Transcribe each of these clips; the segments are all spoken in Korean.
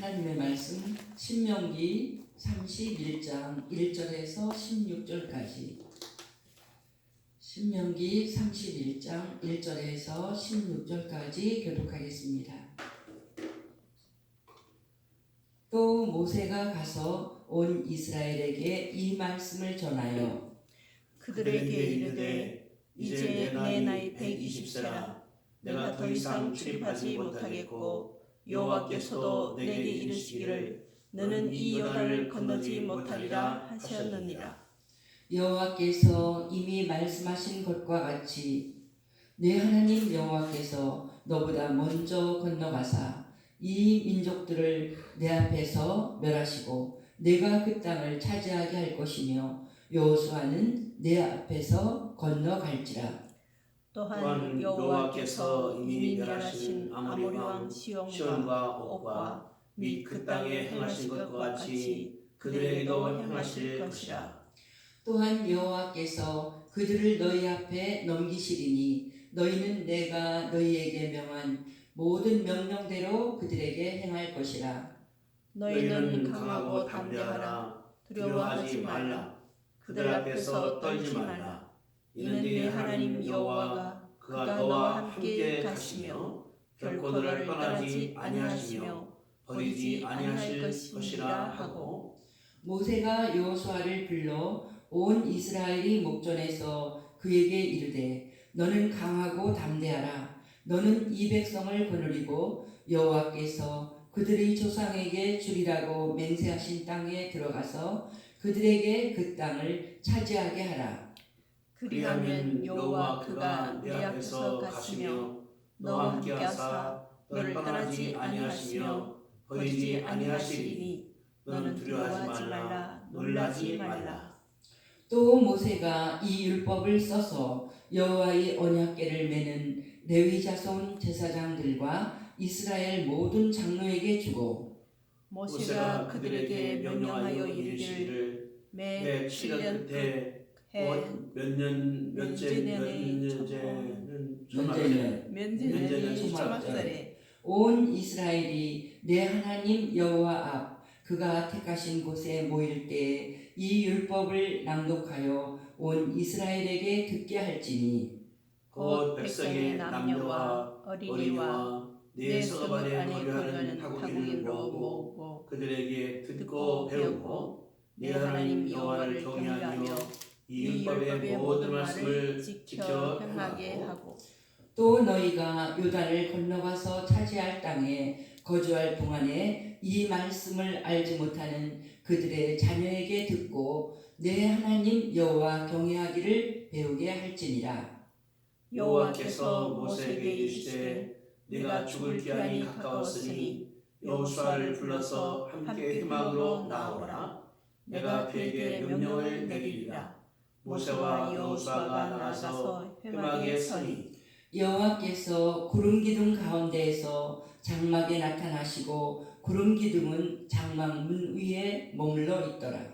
하나님의 말씀 신명기 31장 1절에서 16절까지. 신명기 31장 1절에서 16절까지 교독하겠습니다. 또 모세가 가서 온 이스라엘에게 이 말씀을 전하여 그들에게 이르되 이제 내 나이 120세라 내가 더 이상 출입하지 못하겠고 여호와께서도 내게 이르시기를 너는 이 요단을 건너지 못하리라 하셨느니라. 여호와께서 이미 말씀하신 것과 같이 내 하나님 여호와께서 너보다 먼저 건너가사 이 민족들을 내 앞에서 멸하시고 내가 그 땅을 차지하게 할 것이며 여호수아는 내 앞에서 건너갈지라. 또한 여호와께서 이미 멸하신 아모리 왕 시온과 옥과 및 그 땅에 행하신 것과 같이 그들에게도 행하실 것이라. 또한 여호와께서 그들을 너희 앞에 넘기시리니 너희는 내가 너희에게 명한 모든 명령대로 그들에게 행할 것이라. 너희는 강하고 담대하라. 두려워하지 말라. 그들 앞에서 떨지 말라. 이는 네 하나님 여호와가 그가 너와 함께 가시며 결코 너를 떠나지 아니하시며 버리지 아니하실 것이라 하고. 모세가 여호수아를 불러 온 이스라엘이 목전에서 그에게 이르되 너는 강하고 담대하라. 너는 이 백성을 거느리고 여호와께서 그들의 조상에게 주리라고 맹세하신 땅에 들어가서 그들에게 그 땅을 차지하게 하라. 그리하면 여호와 그가 네 앞에서 가시며 너와 함께 하사 너를 떠나지 아니하시며 버리지 아니하시리니 너는 두려워하지 말라. 놀라지 말라. 또 모세가 이 율법을 써서 여호와의 언약궤를 매는 레위 자손 제사장들과 이스라엘 모든 장로에게 주고 모세가 그들에게 명령하여 이르기를 매 7년 끝에 면제년이 초막절에 온 이스라엘이 내 하나님 여호와 앞 그가 택하신 곳에 모일 때에 이 율법을 낭독하여 온 이스라엘에게 듣게 할지니 곧 백성의 남녀와 어린이와 네 성읍 안에 거주하는 타국인도 모으고 그들에게 듣고 배우고 내 하나님 여호와를 경외하며 이 율법의 모든 말씀을 지켜 행하게 하고. 또 너희가 요단을 건너가서 차지할 땅에 거주할 동안에 이 말씀을 알지 못하는 그들의 자녀에게 듣고 내 하나님 여호와 경외하기를 배우게 할지니라. 여호와께서 모세에게 이르시되 네가 죽을 기한이 가까웠으니 여호수아를 불러서 함께 회막으로 나오라. 내가 그에게 명령을 내리리라. 모세와 여호수아가 나가서 회막에 서니 여호와께서 구름 기둥 가운데에서 장막에 나타나시고 구름 기둥은 장막 문 위에 머물러 있더라.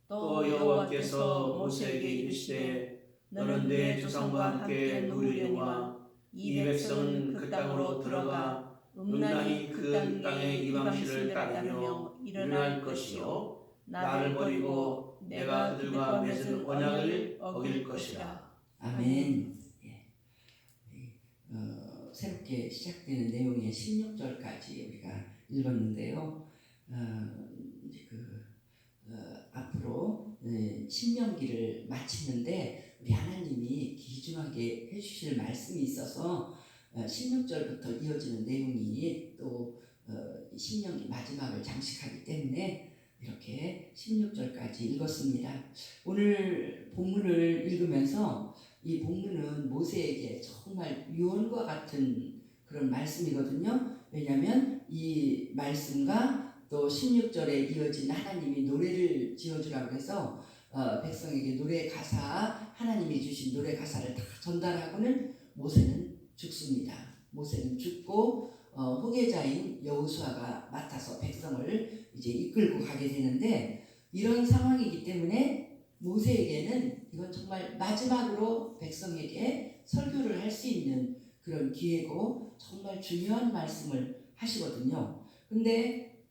또 여호와께서 모세에게 이르시되 너는 내 조상과 함께 누우려니와 이 백성은 그 땅으로 들어가 음란히 그 땅의 이방신을 따르며 일어날 것이요 나를 버리고 내가 그들과 맺은 언약을 어길 것이라. 아멘. 새롭게 시작되는 내용의 16절까지 우리가 읽었는데요. 앞으로 신명기를 마치는데 우리 하나님이 귀중하게 해주실 말씀이 있어서 16절부터 이어지는 내용이 또 신명기 마지막을 장식하기 때문에 이렇게 16절까지 읽었습니다. 오늘 본문을 읽으면서 이 본문은 모세에게 정말 유언과 같은 그런 말씀이거든요. 왜냐하면 이 말씀과 또 16절에 이어진 하나님이 노래를 지어주라고 해서 백성에게 노래 가사, 하나님이 주신 노래 가사를 다 전달하고는 모세는 죽습니다. 모세는 죽고 후계자인 여호수아가 맡아서 백성을 이제 이끌고 가게 되는데, 이런 상황이기 때문에 모세에게는 이건 정말 마지막으로 백성에게 설교를 할 수 있는 그런 기회고 정말 중요한 말씀을 하시거든요. 근데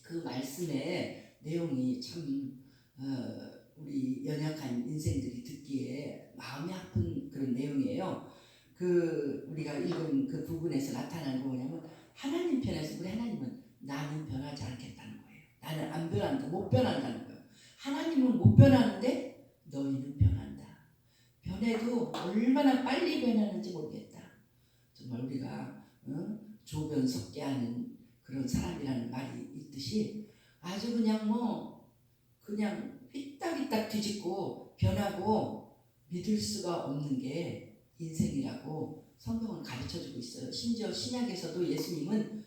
그 말씀의 내용이 참 우리 연약한 인생들이 듣기에 마음이 아픈 그런 내용이에요. 그 우리가 읽은 그 부분에서 나타나는 거 뭐냐면 하나님 편에서 우리 하나님은 나는 변하지 않겠다는 거예요. 나는 안 변한다, 못 변한다는 거예요. 하나님은 못 변하는데 너희는 변한다. 변해도 얼마나 빨리 변하는지 모르겠다. 정말 우리가 조변 섞게 하는 그런 사람이라는 말이 있듯이 아주 그냥 휘딱휘딱 뒤집고 변하고 믿을 수가 없는 게 인생이라고 성경은 가르쳐주고 있어요. 심지어 신약에서도 예수님은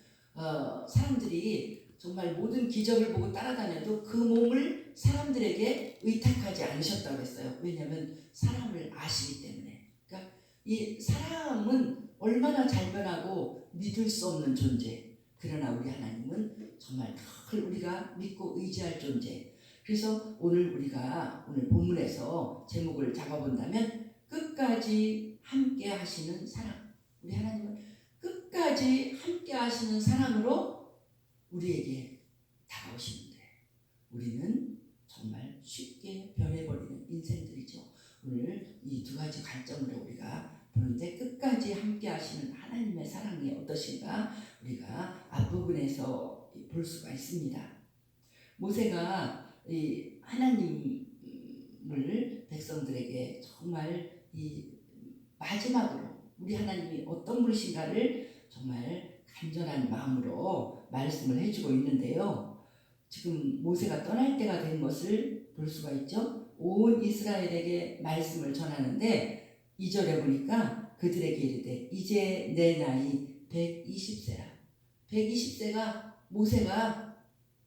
사람들이 정말 모든 기적을 보고 따라다녀도 그 몸을 사람들에게 의탁하지 않으셨다고 했어요. 왜냐하면 사람을 아시기 때문에. 그러니까 이 사람은 얼마나 잘 변하고 믿을 수 없는 존재. 그러나 우리 하나님은 정말 늘 우리가 믿고 의지할 존재. 그래서 오늘 우리가 오늘 본문에서 제목을 잡아본다면 끝까지 함께 하시는 사랑. 우리 하나님은 끝까지 함께 하시는 사랑으로 우리에게 다가오시는데 우리는 정말 쉽게 변해버리는 인생들이죠. 오늘 이 두 가지 관점으로 우리가 보는데 끝까지 함께 하시는 하나님의 사랑이 어떠신가 우리가 앞부분에서 볼 수가 있습니다. 모세가 이 하나님을 백성들에게 정말 이 마지막으로 우리 하나님이 어떤 분이신가를 정말 간절한 마음으로 말씀을 해주고 있는데요. 지금 모세가 떠날 때가 된 것을 볼 수가 있죠. 온 이스라엘에게 말씀을 전하는데 2절에 보니까 그들에게 이르되 이제 내 나이 120세라. 120세가 모세가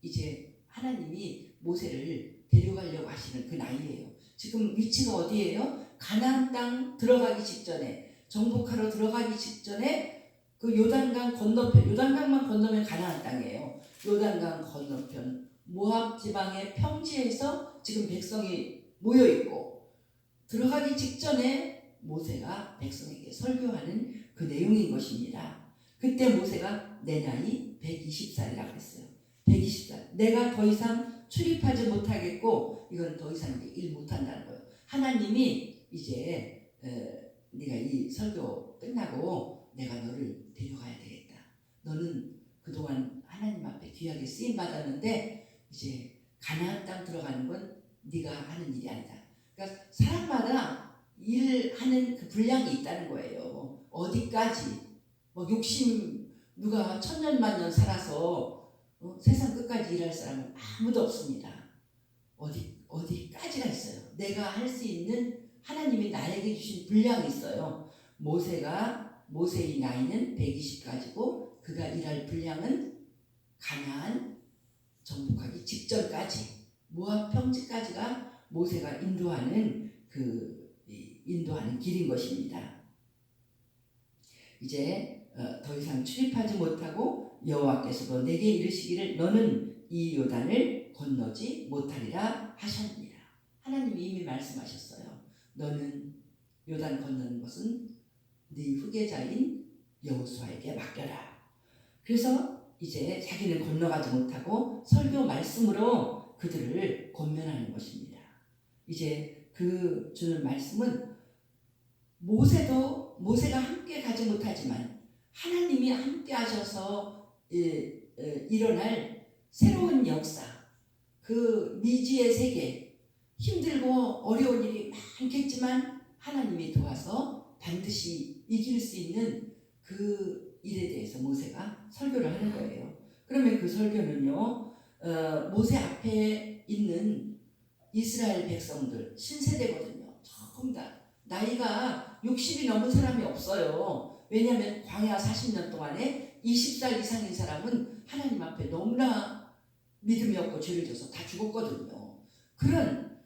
이제 하나님이 모세를 데려가려고 하시는 그 나이예요. 지금 위치가 어디예요? 가나안 땅 들어가기 직전에 정복하러 들어가기 직전에 그 요단강 건너편, 요단강만 건너면 가나안 땅이에요. 요단강 건너편 모압 지방의 평지에서 지금 백성이 모여 있고 들어가기 직전에 모세가 백성에게 설교하는 그 내용인 것입니다. 그때 모세가 내 나이 120살이라고 했어요. 120살. 내가 더 이상 출입하지 못하겠고 이건 더 이상 일 못한다는 거예요. 하나님이 이제 네가 이 설교 끝나고 내가 너를 데려가야 되겠다. 너는 그동안 하나님 앞에 귀하게 쓰임 받았는데 이제 가나안 땅 들어가는 건 네가 하는 일이 아니다. 그러니까 사람마다 일하는 그 분량이 있다는 거예요. 어디까지 누가 천년만년 살아서 세상 끝까지 일할 사람은 아무도 없습니다. 어디까지가 있어요. 내가 할 수 있는 하나님이 나에게 주신 분량이 있어요. 모세의 나이는 120까지고 그가 일할 분량은 가나안 정복하기 직전까지 모압 평지까지가 모세가 인도하는 길인 것입니다. 이제 더 이상 출입하지 못하고 여호와께서도 내게 이르시기를 너는 이 요단을 건너지 못하리라 하셨느니라. 하나님이 이미 말씀하셨어요. 너는 요단 건너는 것은 네 후계자인 여호수아에게 맡겨라. 그래서 이제 자기는 건너가지 못하고 설교 말씀으로 그들을 권면하는 것입니다. 이제 그 주는 말씀은 모세가 함께 가지 못하지만 하나님이 함께 하셔서 일어날 새로운 역사, 그 미지의 세계, 힘들고 어려운 일이 많겠지만 하나님이 도와서 반드시 이길 수 있는 그 일에 대해서 모세가 설교를 하는 거예요. 그러면 그 설교는요, 모세 앞에 있는 이스라엘 백성들, 신세대거든요. 전부 다 나이가 60이 넘은 사람이 없어요. 왜냐하면 광야 40년 동안에 20살 이상인 사람은 하나님 앞에 너무나 믿음이 없고 죄를 져서 다 죽었거든요. 그런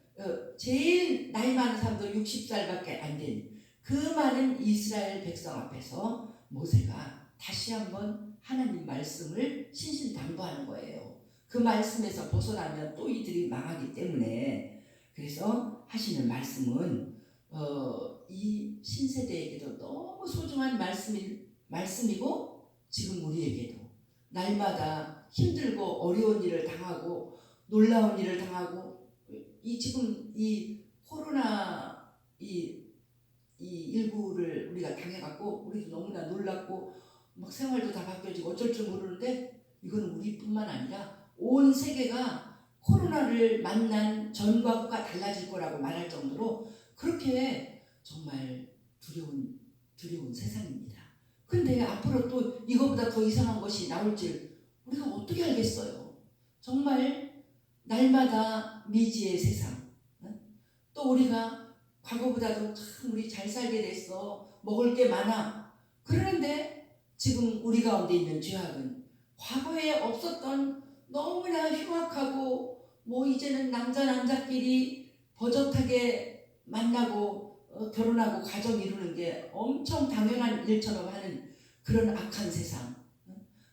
제일 나이 많은 사람도 60살밖에 안 된 그 많은 이스라엘 백성 앞에서 모세가 다시 한번 하나님 말씀을 신신당부하는 거예요. 그 말씀에서 벗어나면 또 이들이 망하기 때문에. 그래서 하시는 말씀은 이 신세대에게도 너무 소중한 말씀이고 지금 우리에게도 날마다 힘들고 어려운 일을 당하고 놀라운 일을 당하고 지금 이 코로나 이 19를 우리가 당해갖고 우리도 너무나 놀랐고 막 생활도 다 바뀌어지고 어쩔 줄 모르는데 이건 우리뿐만 아니라 온 세계가 코로나를 만난 전과 후가 달라질 거라고 말할 정도로 그렇게 정말 두려운 세상입니다. 근데 앞으로 또 이거보다 더 이상한 것이 나올 줄 우리가 어떻게 알겠어요? 정말 날마다 미지의 세상. 또 우리가 과거보다도 참 우리 잘 살게 됐어. 먹을 게 많아. 그러는데 지금 우리 가운데 있는 죄악은 과거에 없었던 너무나 흉악하고 이제는 남자끼리 버젓하게 만나고 결혼하고 가정 이루는 게 엄청 당연한 일처럼 하는 그런 악한 세상.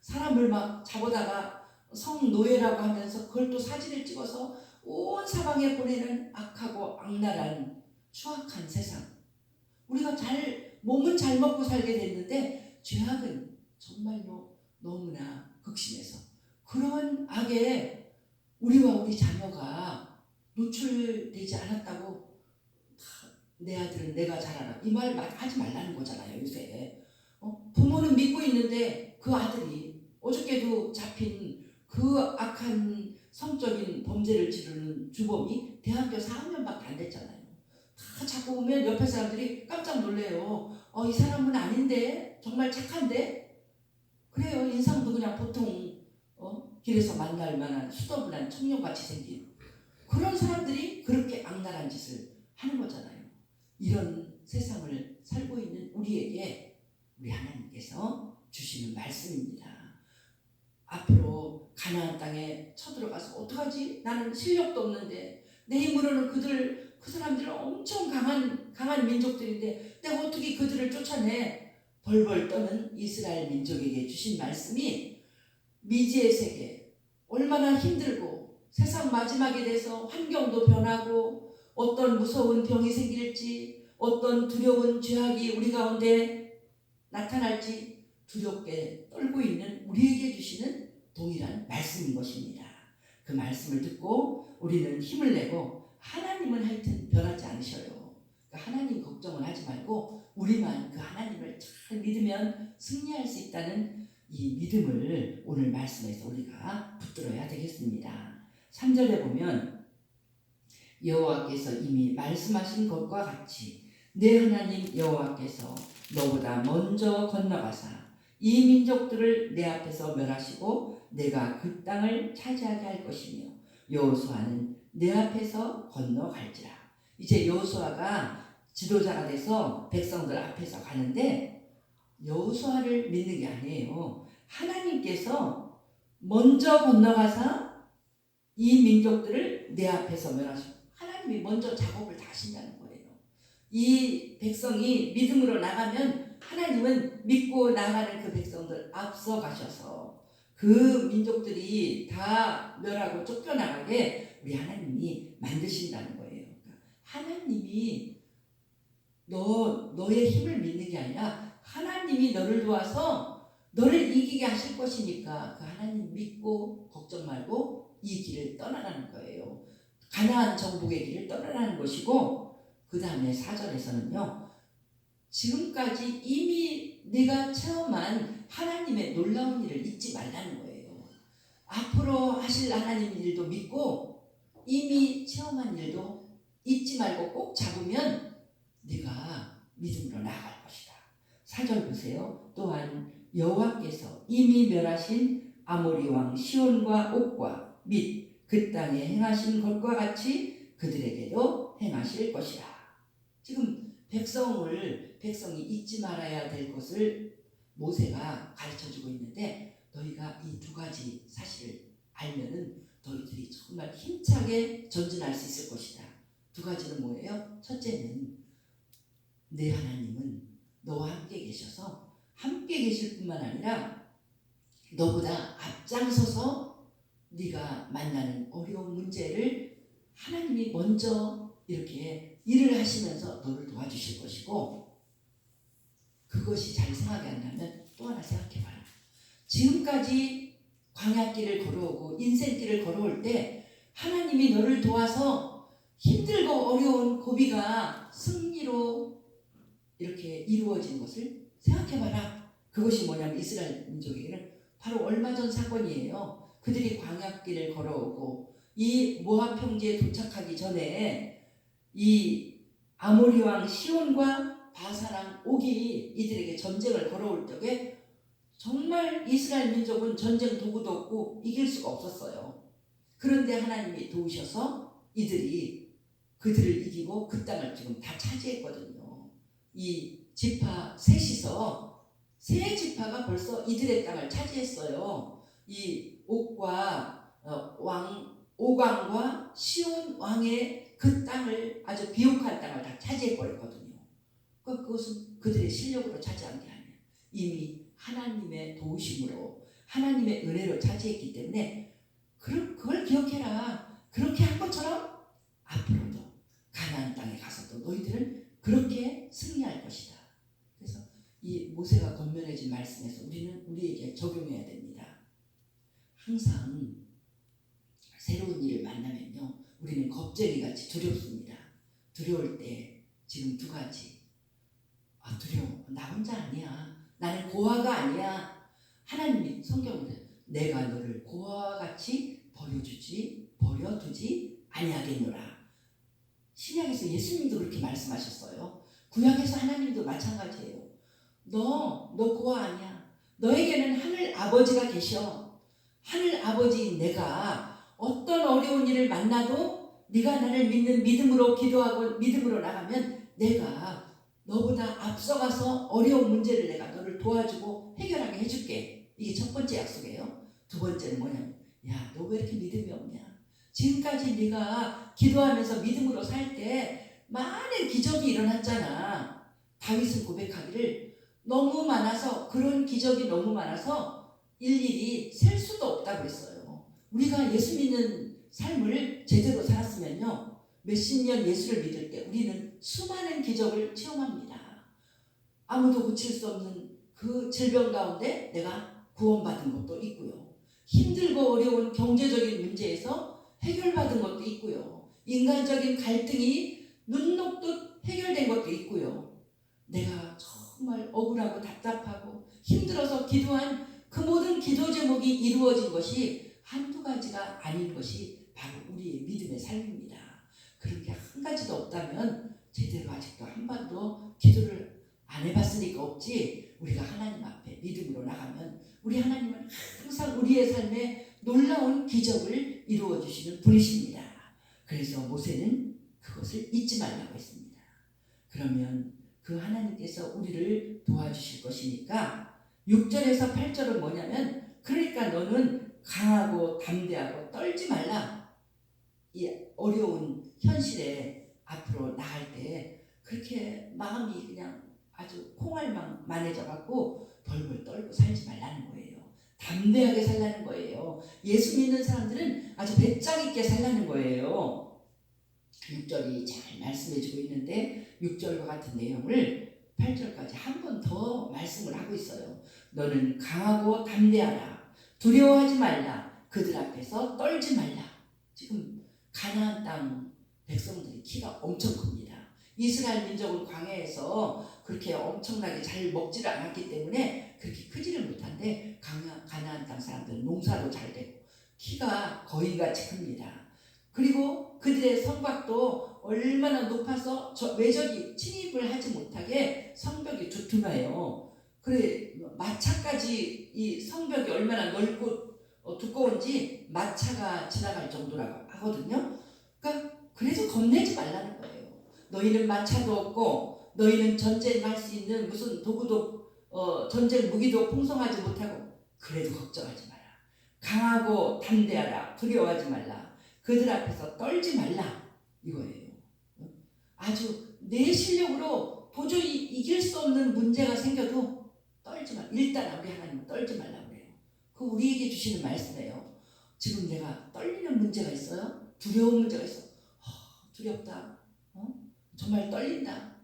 사람을 막 잡아다가 성노예라고 하면서 그걸 또 사진을 찍어서 온 사방에 보내는 악하고 악랄한 추악한 세상. 우리가 몸은 잘 먹고 살게 됐는데 죄악은 정말로 너무나 극심해서 그런 악에 우리와 우리 자녀가 노출되지 않았다고 내 아들은 내가 잘 알아. 이 말 하지 말라는 거잖아요, 요새. 부모는 믿고 있는데 그 아들이 어저께도 잡힌 그 악한 성적인 범죄를 저지르는 주범이 대학교 4학년밖에 안 됐잖아요. 다 자꾸 오면 옆에 사람들이 깜짝 놀래요. 이 사람은 아닌데? 정말 착한데? 그래요. 인상도 그냥 보통 길에서 만날 만한 수더분한 청년같이 생긴 그런 사람들이 그렇게 악랄한 짓을 하는 거잖아요. 이런 세상을 살고 있는 우리에게 우리 하나님께서 주시는 말씀입니다. 앞으로 가나안 땅에 쳐들어가서 어떡하지? 나는 실력도 없는데 내 힘으로는 그 사람들은 엄청 강한 민족들인데 내가 어떻게 그들을 쫓아내? 벌벌 떠는 이스라엘 민족에게 주신 말씀이 미지의 세계 얼마나 힘들고 세상 마지막에 대해서 환경도 변하고 어떤 무서운 병이 생길지 어떤 두려운 죄악이 우리 가운데 나타날지 두렵게 떨고 있는 우리에게 주시는 동일한 말씀인 것입니다. 그 말씀을 듣고 우리는 힘을 내고 하나님은 하여튼 변하지 않으셔요. 그러니까 하나님 걱정을 하지 말고 우리만 그 하나님을 잘 믿으면 승리할 수 있다는 이 믿음을 오늘 말씀에서 우리가 붙들어야 되겠습니다. 3절에 보면 여호와께서 이미 말씀하신 것과 같이 내 하나님 여호와께서 너보다 먼저 건너가사 이 민족들을 내 앞에서 멸하시고 내가 그 땅을 차지하게 할 것이며 여호수아는 내 앞에서 건너갈지라. 이제 여호수아가 지도자가 돼서 백성들 앞에서 가는데 여호수아를 믿는 게 아니에요. 하나님께서 먼저 건너가사 이 민족들을 내 앞에서 멸하시고 하나님이 먼저 작업을 다 하신다는 거예요. 이 백성이 믿음으로 나가면 하나님은 믿고 나가는 그 백성들 앞서 가셔서 그 민족들이 다 멸하고 쫓겨나가게 우리 하나님이 만드신다는 거예요. 그러니까 하나님이 너의 힘을 믿는 게 아니라 하나님이 너를 도와서 너를 이기게 하실 것이니까 그 하나님 믿고 걱정 말고 이 길을 떠나라는 거예요. 가나안 정복의 길을 떠나라는 것이고 그 다음에 4절에서는요. 지금까지 이미 네가 체험한 하나님의 놀라운 일을 잊지 말라는 거예요. 앞으로 하실 하나님 일도 믿고 이미 체험한 일도 잊지 말고 꼭 잡으면 네가 믿음으로 나아갈 것이다. 4절 보세요. 또한 여호와께서 이미 멸하신 아모리 왕 시온과 옥과 및 그 땅에 행하신 것과 같이 그들에게도 행하실 것이라. 지금 백성이 잊지 말아야 될 것을 모세가 가르쳐주고 있는데 너희가 이 두 가지 사실을 알면은 너희들이 정말 힘차게 전진할 수 있을 것이다. 두 가지는 뭐예요? 첫째는 내 하나님은 너와 함께 계셔서 함께 계실 뿐만 아니라 너보다 앞장서서 네가 만나는 어려운 문제를 하나님이 먼저 이렇게 일을 하시면서 너를 도와주실 것이고 그것이 잘 생각이 안 나면 또 하나 생각해봐라. 지금까지 광야길을 걸어오고 인생길을 걸어올 때 하나님이 너를 도와서 힘들고 어려운 고비가 승리로 이렇게 이루어진 것을 생각해봐라. 그것이 뭐냐면 이스라엘 민족에게는 바로 얼마 전 사건이에요. 그들이 광야길을 걸어오고 이 모압 평지에 도착하기 전에 이 아모리 왕 시온과 바사랑 옥이 이들에게 전쟁을 걸어올 적에 정말 이스라엘 민족은 전쟁 도구도 없고 이길 수가 없었어요. 그런데 하나님이 도우셔서 이들이 그들을 이기고 그 땅을 지금 다 차지했거든요. 이 지파 셋이서 세 지파가 벌써 이들의 땅을 차지했어요. 이 옥과 오강과 시온 왕의 그 땅을 아주 비옥한 땅을 다 차지해버렸거든요. 그것은 그들의 실력으로 차지한 게 아니에요. 이미 하나님의 도우심으로 하나님의 은혜로 차지했기 때문에 그걸 기억해라. 그렇게 한 것처럼 앞으로도 가나안 땅에 가서도 너희들은 그렇게 승리할 것이다. 그래서 이 모세가 권면해준 말씀에서 우리는 우리에게 적용해야 됩니다. 항상 새로운 일을 만나면요, 우리는 겁쟁이같이 두렵습니다. 두려울 때 지금 두 가지. 두려워. 나 혼자 아니야. 나는 고아가 아니야. 하나님이 성경으로 내가 너를 고아와 같이 버려두지 아니하겠노라. 신약에서 예수님도 그렇게 말씀하셨어요. 구약에서 하나님도 마찬가지예요. 너 고아 아니야. 너에게는 하늘 아버지가 계셔. 하늘 아버지인 내가 어떤 어려운 일을 만나도 네가 나를 믿는 믿음으로 기도하고 믿음으로 나가면 내가 너보다 앞서가서 어려운 문제를 내가 너를 도와주고 해결하게 해줄게. 이게 첫 번째 약속이에요. 두 번째는 뭐냐면 야, 너 왜 이렇게 믿음이 없냐? 지금까지 네가 기도하면서 믿음으로 살 때 많은 기적이 일어났잖아. 다윗은 고백하기를 너무 많아서 그런 기적이 너무 많아서 일일이 셀 수도 없다고 했어요. 우리가 예수 믿는 삶을 제대로 살았으면요, 몇십 년 예수를 믿을 때 우리는 수많은 기적을 체험합니다. 아무도 고칠 수 없는 그 질병 가운데 내가 구원받은 것도 있고요. 힘들고 어려운 경제적인 문제에서 해결받은 것도 있고요. 인간적인 갈등이 눈 녹듯 해결된 것도 있고요. 내가 정말 억울하고 답답하고 힘들어서 기도한 그 모든 기도 제목이 이루어진 것이 한두 가지가 아닌 것이 바로 우리의 믿음의 삶입니다. 그런 게 한 가지도 없다면 제대로 아직도 한 번도 기도를 안 해봤으니까 없지. 우리가 하나님 앞에 믿음으로 나가면 우리 하나님은 항상 우리의 삶에 놀라운 기적을 이루어 주시는 분이십니다. 그래서 모세는 그것을 잊지 말라고 했습니다. 그러면 그 하나님께서 우리를 도와주실 것이니까 6절에서 8절은 뭐냐면 그러니까 너는 강하고 담대하고 떨지 말라. 이 어려운 현실에 앞으로 나갈 때 그렇게 마음이 그냥 아주 콩알만해져 갖고 벌벌 떨고 살지 말라는 거예요. 담대하게 살라는 거예요. 예수 믿는 사람들은 아주 배짱 있게 살라는 거예요. 6절이 잘 말씀해주고 있는데 6절과 같은 내용을 8절까지 한 번 더 말씀을 하고 있어요. 너는 강하고 담대하라. 두려워하지 말라. 그들 앞에서 떨지 말라. 지금 가나안 땅 백성들이 키가 엄청 큽니다. 이스라엘 민족은 광야에서 그렇게 엄청나게 잘 먹지를 않았기 때문에 그렇게 크지를 못한데 가나안 땅 사람들은 농사도 잘 되고 키가 거인같이 큽니다. 그리고 그들의 성곽도 얼마나 높아서 외적이 침입을 하지 못하게 성벽이 두툼해요. 그래 마차까지 이 성벽이 얼마나 넓고 두꺼운지 마차가 지나갈 정도라고 하거든요. 그러니까 그래서 겁내지 말라는 거예요. 너희는 마차도 없고 너희는 전쟁할 수 있는 무슨 도구도 전쟁 무기도 풍성하지 못하고 그래도 걱정하지 마라. 강하고 담대하라. 두려워하지 말라. 그들 앞에서 떨지 말라. 이거예요. 아주 내 실력으로 도저히 이길 수 없는 문제가 생겨도 떨지 말라. 일단 우리 하나님은 떨지 말라고 그래요. 그 우리에게 주시는 말씀이에요. 지금 내가 떨리는 문제가 있어요? 두려운 문제가 있어. 두렵다. 정말 떨린다.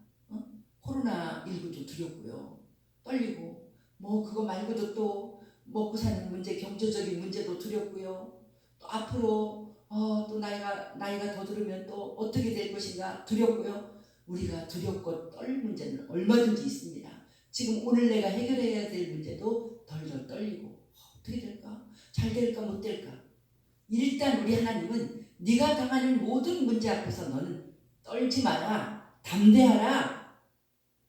코로나19도 두렵고요. 떨리고 뭐 그거 말고도 또 먹고 사는 문제, 경제적인 문제도 두렵고요. 또 앞으로 또 나이가 더 들으면 또 어떻게 될 것인가 두렵고요. 우리가 두렵고 떨 문제는 얼마든지 있습니다. 지금 오늘 내가 해결해야 될 문제도 덜덜 떨리고 어떻게 될까? 잘 될까 못 될까? 일단 우리 하나님은 네가 당하는 모든 문제 앞에서 너는 떨지 마라, 담대하라.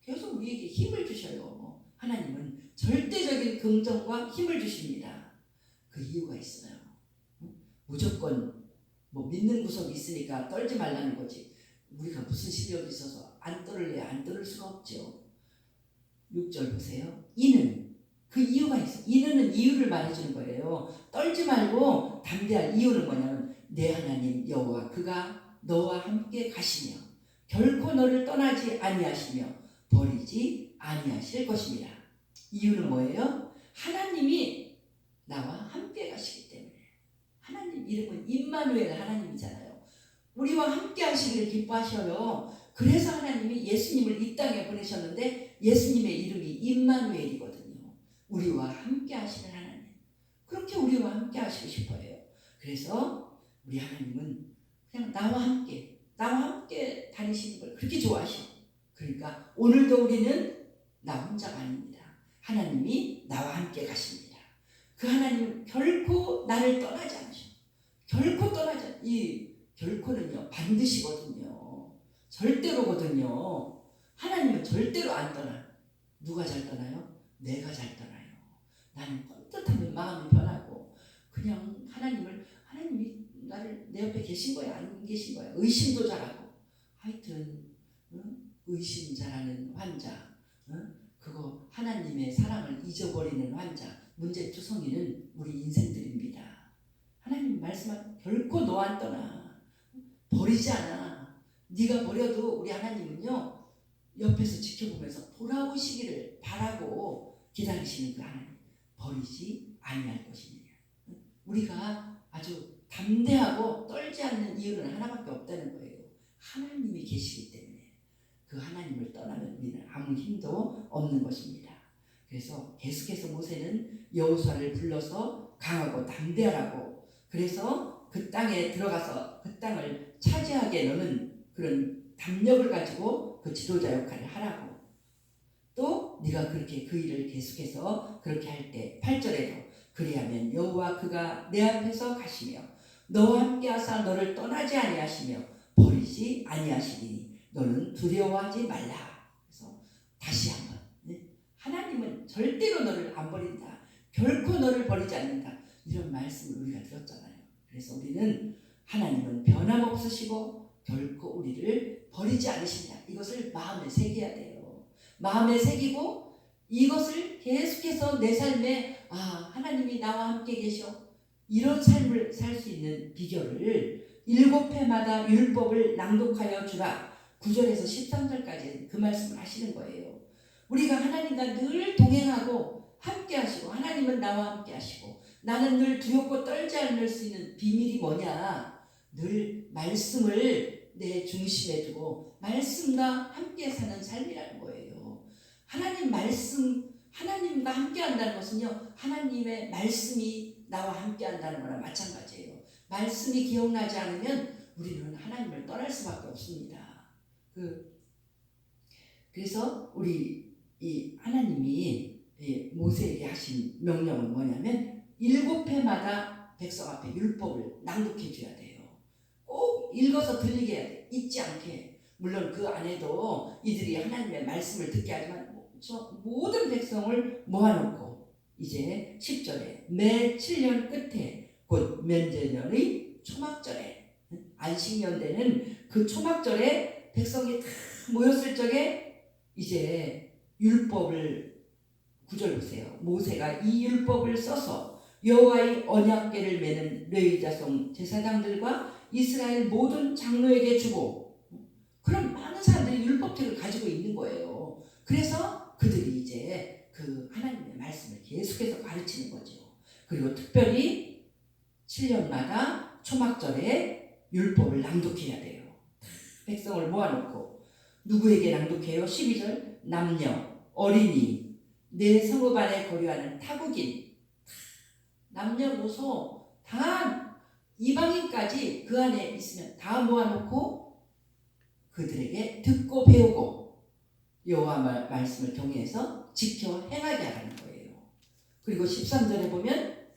계속 우리에게 힘을 주셔요. 하나님은 절대적인 긍정과 힘을 주십니다. 그 이유가 있어요. 무조건 믿는 구석이 있으니까 떨지 말라는 거지. 우리가 무슨 실력이 있어서 안 떨을래? 안 떨을 수가 없죠. 6절 보세요. 이는 그 이유가 있어. 이는 이유를 말해주는 거예요. 떨지 말고 담대할 이유는 뭐냐면 내 하나님 여호와 그가 너와 함께 가시며 결코 너를 떠나지 아니하시며 버리지 아니하실 것입니다. 이유는 뭐예요? 하나님이 나와 함께 가시기 때문에. 하나님 이름은 임마누엘 하나님이잖아요. 우리와 함께 하시기를 기뻐하셔요. 그래서 하나님이 예수님을 이 땅에 보내셨는데 예수님의 이름이 임마누엘이거든요. 우리와 함께 하시는 하나님. 그렇게 우리와 함께 하시고 싶어요. 그래서 우리 하나님은 그냥 나와 함께 다니시는 걸 그렇게 좋아하시고, 그러니까 오늘도 우리는 나 혼자가 아닙니다. 하나님이 나와 함께 가십니다. 그 하나님은 결코 나를 떠나지 않으셔. 결코 떠나지 않으셔. 이 결코는요 반드시거든요. 절대로거든요. 하나님은 절대로 안 떠나. 누가 잘 떠나요? 내가 잘 떠나요. 나는 뻔듯하면 마음이 편하고 그냥 하나님이 나를 내 옆에 계신 거야 안 계신 거야 의심도 잘하고 하여튼 의심 잘하는 환자, 그거 하나님의 사랑을 잊어버리는 환자, 문제투성이는 우리 인생들입니다. 하나님 말씀은 결코 너 안 떠나. 버리지 않아. 네가 버려도 우리 하나님은요 옆에서 지켜보면서 돌아오시기를 바라고 기다리시는 그 하나님 버리지 아니할 것입니다. 우리가 아주 담대하고 떨지 않는 이유는 하나밖에 없다는 거예요. 하나님이 계시기 때문에. 그 하나님을 떠나면 우리는 아무 힘도 없는 것입니다. 그래서 계속해서 모세는 여호수아를 불러서 강하고 담대하라고, 그래서 그 땅에 들어가서 그 땅을 차지하게 너는 그런 담력을 가지고 그 지도자 역할을 하라고. 또 네가 그렇게 그 일을 계속해서 그렇게 할 때 8절에도 그리하면 여호와 그가 내 앞에서 가시며 너와 함께 하사 너를 떠나지 아니하시며 버리지 아니하시리니 너는 두려워하지 말라. 그래서 다시 한번 하나님은 절대로 너를 안 버린다. 결코 너를 버리지 않는다. 이런 말씀을 우리가 들었잖아요. 그래서 우리는 하나님은 변함없으시고 결코 우리를 버리지 않으신다. 이것을 마음에 새겨야 돼요. 마음에 새기고 이것을 계속해서 내 삶에 하나님이 나와 함께 계셔. 이런 삶을 살 수 있는 비결을 7회마다 율법을 낭독하여 주라. 9절에서 13절까지 그 말씀을 하시는 거예요. 우리가 하나님과 늘 동행하고 함께 하시고 하나님은 나와 함께 하시고 나는 늘 두렵고 떨지 않을 수 있는 비밀이 뭐냐? 늘 말씀을 내 중심에 두고 말씀과 함께 사는 삶이라는 거예요. 하나님과 함께 한다는 것은요, 하나님의 말씀이 나와 함께 한다는 거나 마찬가지예요. 말씀이 기억나지 않으면 우리는 하나님을 떠날 수밖에 없습니다. 그래서 우리 이 하나님이 모세에게 하신 명령은 뭐냐면 7회마다 백성 앞에 율법을 낭독해 줘야 돼요. 꼭 읽어서 들리게 해야 돼. 잊지 않게. 물론 그 안에도 이들이 하나님의 말씀을 듣게 하지만 모든 백성을 모아놓고 이제 10절에 매 7년 끝에 곧 면제년의 초막절에, 안식년 되는 그 초막절에 백성이 다 모였을 적에 이제 율법을 9절 보세요. 모세가 이 율법을 써서 여호와의 언약궤를 메는 레위 자손 제사장들과 이스라엘 모든 장로에게 주고, 그럼 많은 사람들이 율법책을 가지고 있는 거예요. 그래서 그들이 이제 그 하나님의 말씀을 계속해서 가르치는 거죠. 그리고 특별히 7년마다 초막절에 율법을 낭독해야 돼요. 백성을 모아놓고 누구에게 낭독해요? 12절 남녀, 어린이, 내 성읍 안에 거류하는 타국인 남녀노소 다 이방인까지 그 안에 있으면 다 모아놓고 그들에게 듣고 배우고 여호와 말씀을 경외해서 지켜 행하게 하라는 거예요. 그리고 13절에 보면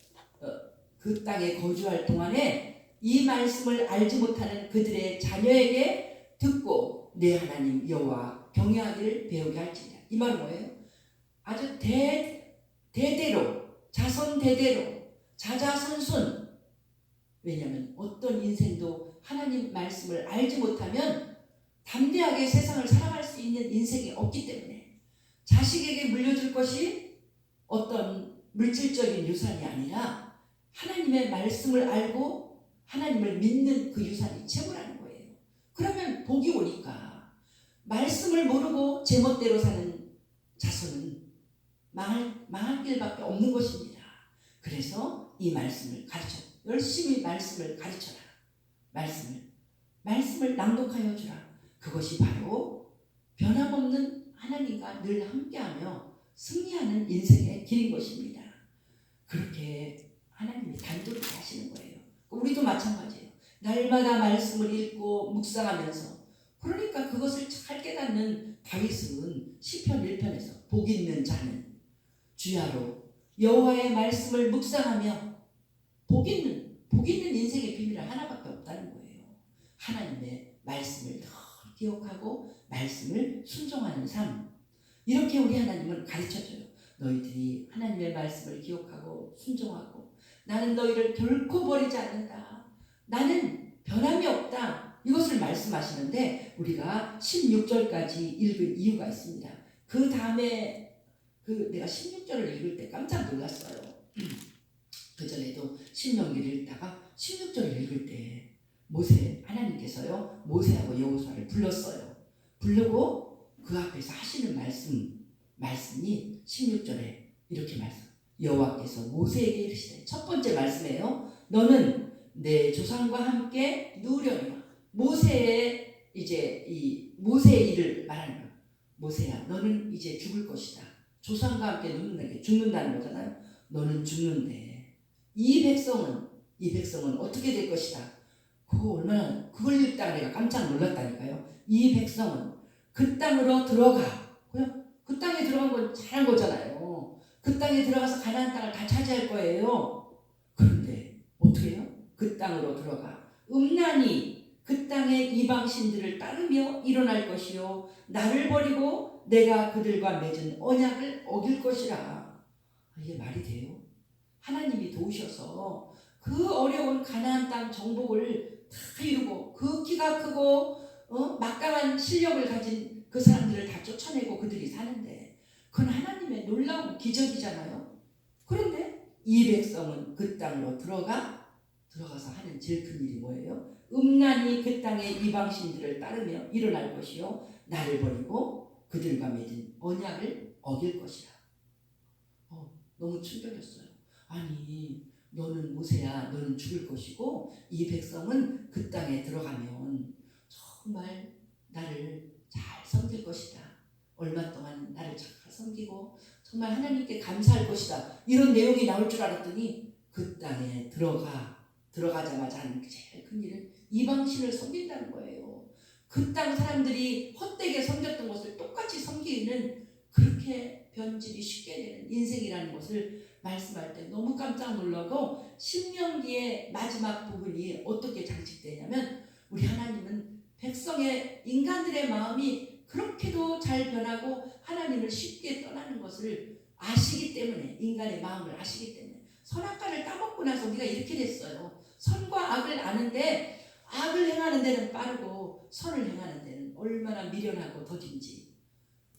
그 땅에 거주할 동안에 이 말씀을 알지 못하는 그들의 자녀에게 듣고 내 하나님 여호와 경외하기를 배우게 할지니라. 이 말은 뭐예요? 아주 대대로 자손 대대로 자자손손. 왜냐하면 어떤 인생도 하나님 말씀을 알지 못하면 담대하게 세상을 살아갈 수 있는 인생이 없기 때문에 자식에게 물려줄 것이 어떤 물질적인 유산이 아니라 하나님의 말씀을 알고 하나님을 믿는 그 유산이 최고라는 거예요. 그러면 복이 오니까 말씀을 모르고 제멋대로 사는 자손은 망할 길밖에 없는 것입니다. 그래서 이 말씀을 가르쳐, 열심히 말씀을 가르쳐라. 말씀을 낭독하여 주라. 그것이 바로 변함없는 하나님과 늘 함께하며 승리하는 인생의 길인 것입니다. 그렇게 하나님이 단독으로 하시는 거예요. 우리도 마찬가지예요. 날마다 말씀을 읽고 묵상하면서, 그러니까 그것을 잘 깨닫는 다윗은 시편 1편에서 복 있는 자는 주야로 여호와의 말씀을 묵상하며 복 있는 인생의 비밀은 하나밖에 없다는 거예요. 하나님의 말씀을 늘 기억하고 말씀을 순종하는 삶. 이렇게 우리 하나님은 가르쳐줘요. 너희들이 하나님의 말씀을 기억하고 순종하고 나는 너희를 결코 버리지 않는다. 나는 변함이 없다. 이것을 말씀하시는데 우리가 16절까지 읽은 이유가 있습니다. 그 다음에 내가 16절을 읽을 때 깜짝 놀랐어요. 그 전에도 신명기를 읽다가 16절을 읽을 때 하나님께서요 모세하고 여호수아를 불렀어요. 부르고 그 앞에서 하시는 말씀이 16절에 이렇게 여호와께서 모세에게 이르시되, 첫 번째 말씀이에요. 너는 내 조상과 함께 누우려니와. 모세의 일을 말하는 거예요. 모세야, 너는 이제 죽을 것이다. 조상과 함께 죽는다는 거잖아요. 너는 죽는데 이 백성은 어떻게 될 것이다. 그걸 읽다가 내가 깜짝 놀랐다니까요. 이 백성은 그 땅으로 들어가. 그 땅에 들어간 건 잘한 거잖아요. 그 땅에 들어가서 가나안 땅을 다 차지할 거예요. 그런데 어떻게 해요? 그 땅으로 들어가 음란히 그 땅의 이방신들을 따르며 일어날 것이요 나를 버리고 내가 그들과 맺은 언약을 어길 것이라. 이게 말이 돼요? 하나님이 도우셔서 그 어려운 가나안 땅 정복을 다 이루고 그 키가 크고 막강한 실력을 가진 그 사람들을 다 쫓아내고 그들이 사는데 그건 하나님의 놀라운 기적이잖아요. 그런데 이 백성은 그 땅으로 들어가서 하는 제일 큰 일이 뭐예요? 음란히 그 땅의 이방신들을 따르며 일어날 것이요 나를 버리고 그들과 맺은 언약을 어길 것이라. 너무 충격이었어요. 아니 너는 모세야, 너는 죽을 것이고 이 백성은 그 땅에 들어가면 정말 나를 잘 섬길 것이다. 얼마 동안 나를 잘 섬기고 정말 하나님께 감사할 것이다. 이런 내용이 나올 줄 알았더니 그 땅에 들어가자마자 하는 제일 큰 일은 이방신을 섬긴다는 거예요. 그 땅 사람들이 헛되게 섬겼던 것을 똑같이 섬기는, 그렇게 변질이 쉽게 되는 인생이라는 것을 말씀할 때 너무 깜짝 놀라고, 신명기의 마지막 부분이 어떻게 장식되냐면 우리 하나님은 인간들의 마음이 그렇게도 잘 변하고 하나님을 쉽게 떠나는 것을 아시기 때문에, 인간의 마음을 아시기 때문에 선악과를 따먹고 나서 우리가 이렇게 됐어요. 선과 악을 아는데 악을 행하는 데는 빠르고 선을 행하는 데는 얼마나 미련하고 더딘지.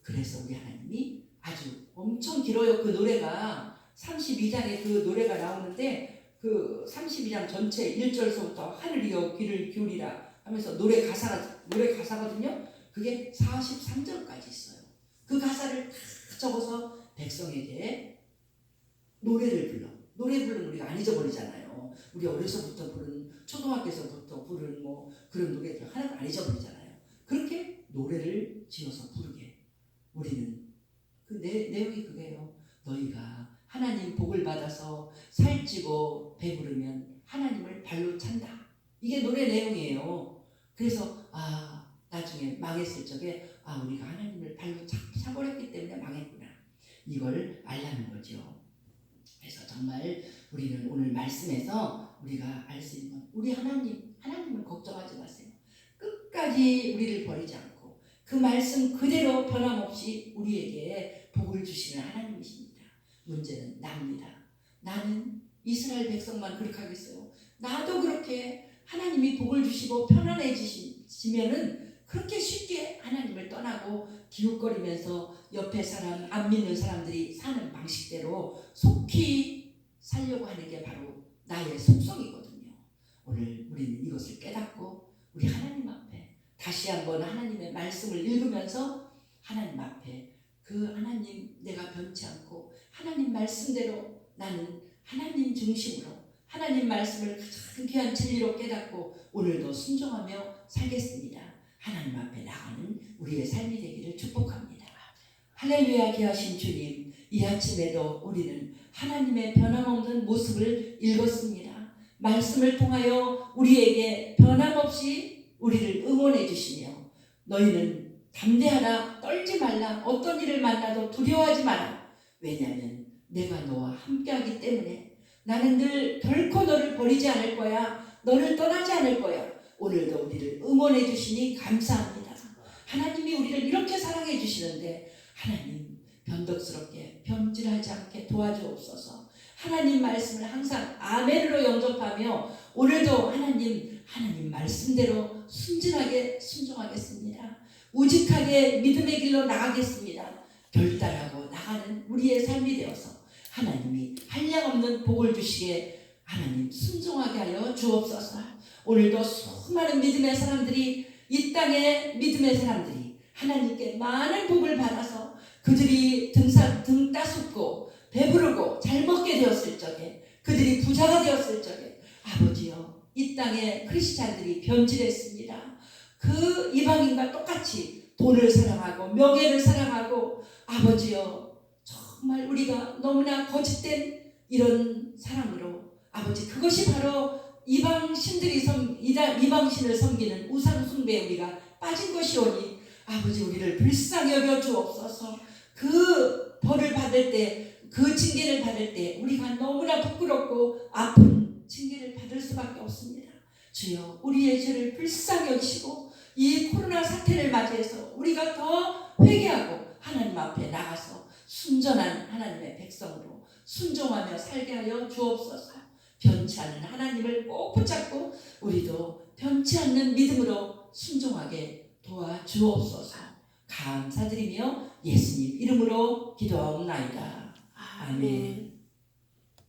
그래서 우리 하나님이 아주 엄청 길어요. 그 노래가 32장에 그 노래가 나오는데 그 32장 전체 1절서부터 하늘이여 귀를 기울이라 하면서 노래 가사거든요. 그게 43절까지 있어요. 그 가사를 다 적어서 백성에게 노래 부르면 우리가 안 잊어버리잖아요. 우리 어려서부터 부른, 초등학교에서부터 부른 그런 노래들 하나도 안 잊어버리잖아요. 그렇게 노래를 지어서 부르게 우리는 그 내용이 그게요. 너희가 하나님 복을 받아서 살찌고 배부르면 하나님을 발로 찬다. 이게 노래 내용이에요. 그래서 나중에 망했을 적에 우리가 하나님을 발로 차버렸기 때문에 망했구나. 이걸 알라는 거죠. 그래서 정말 우리는 오늘 말씀에서 우리가 알 수 있는 건 우리 하나님을 걱정하지 마세요. 끝까지 우리를 버리지 않고 그 말씀 그대로 변함없이 우리에게 복을 주시는 하나님이십니다. 문제는 나입니다. 나는 이스라엘 백성만 그렇게 하겠어요. 나도 그렇게 하나님이 복을 주시고 편안해지시면은 그렇게 쉽게 하나님을 떠나고 기웃거리면서 옆에 사람, 안 믿는 사람들이 사는 방식대로 속히 살려고 하는 게 바로 나의 속성이거든요. 오늘 우리는 이것을 깨닫고 우리 하나님 앞에 다시 한번 하나님의 말씀을 읽으면서 하나님 앞에 그 하나님 내가 변치 않고 하나님 말씀대로 나는 하나님 중심으로 하나님 말씀을 가장 귀한 진리로 깨닫고 오늘도 순종하며 살겠습니다. 하나님 앞에 나가는 우리의 삶이 되기를 축복합니다. 할렐루야. 귀하신 주님, 이 아침에도 우리는 하나님의 변함없는 모습을 읽었습니다. 말씀을 통하여 우리에게 변함없이 우리를 응원해 주시며 너희는 담대하라, 떨지 말라, 어떤 일을 만나도 두려워하지 마라. 왜냐하면 내가 너와 함께하기 때문에 나는 늘 결코 너를 버리지 않을 거야. 너를 떠나지 않을 거야. 오늘도 우리를 응원해 주시니 감사합니다. 하나님이 우리를 이렇게 사랑해 주시는데 하나님 변덕스럽게 변질하지 않게 도와주옵소서. 하나님 말씀을 항상 아멘으로 영접하며 오늘도 하나님 말씀대로 순진하게 순종하겠습니다. 우직하게 믿음의 길로 나가겠습니다. 결단하고 나가는 우리의 삶이 되어서 하나님이 한량없는 복을 주시게 하나님 순종하게 하여 주옵소서. 오늘도 수많은 믿음의 사람들이 이 땅의 믿음의 사람들이 하나님께 많은 복을 받아서 그들이 등 따숩고 배부르고 잘 먹게 되었을 적에 그들이 부자가 되었을 적에 아버지여 이 땅의 크리스찬들이 변질했습니다. 그 이방인과 똑같이 돈을 사랑하고 명예를 사랑하고 아버지여 정말 우리가 너무나 거짓된 이런 사랑으로 아버지 그것이 바로 이방신을 섬기는 우상 숭배에 우리가 빠진 것이오니 아버지 우리를 불쌍히 여겨 주옵소서. 그 벌을 받을 때 그 징계를 받을 때 우리가 너무나 부끄럽고 아픈 징계를 받을 수밖에 없습니다. 주여 우리의 죄를 불쌍히 여기시고 이 코로나 사태를 맞이해서 우리가 더 회개하고 하나님 앞에 나가서 순전한 하나님의 백성으로 순종하며 살게 하여 주옵소서. 변치 않는 하나님을 꼭 붙잡고 우리도 변치 않는 믿음으로 순종하게 도와주옵소서. 감사드리며 예수님 이름으로 기도하옵나이다. 아멘.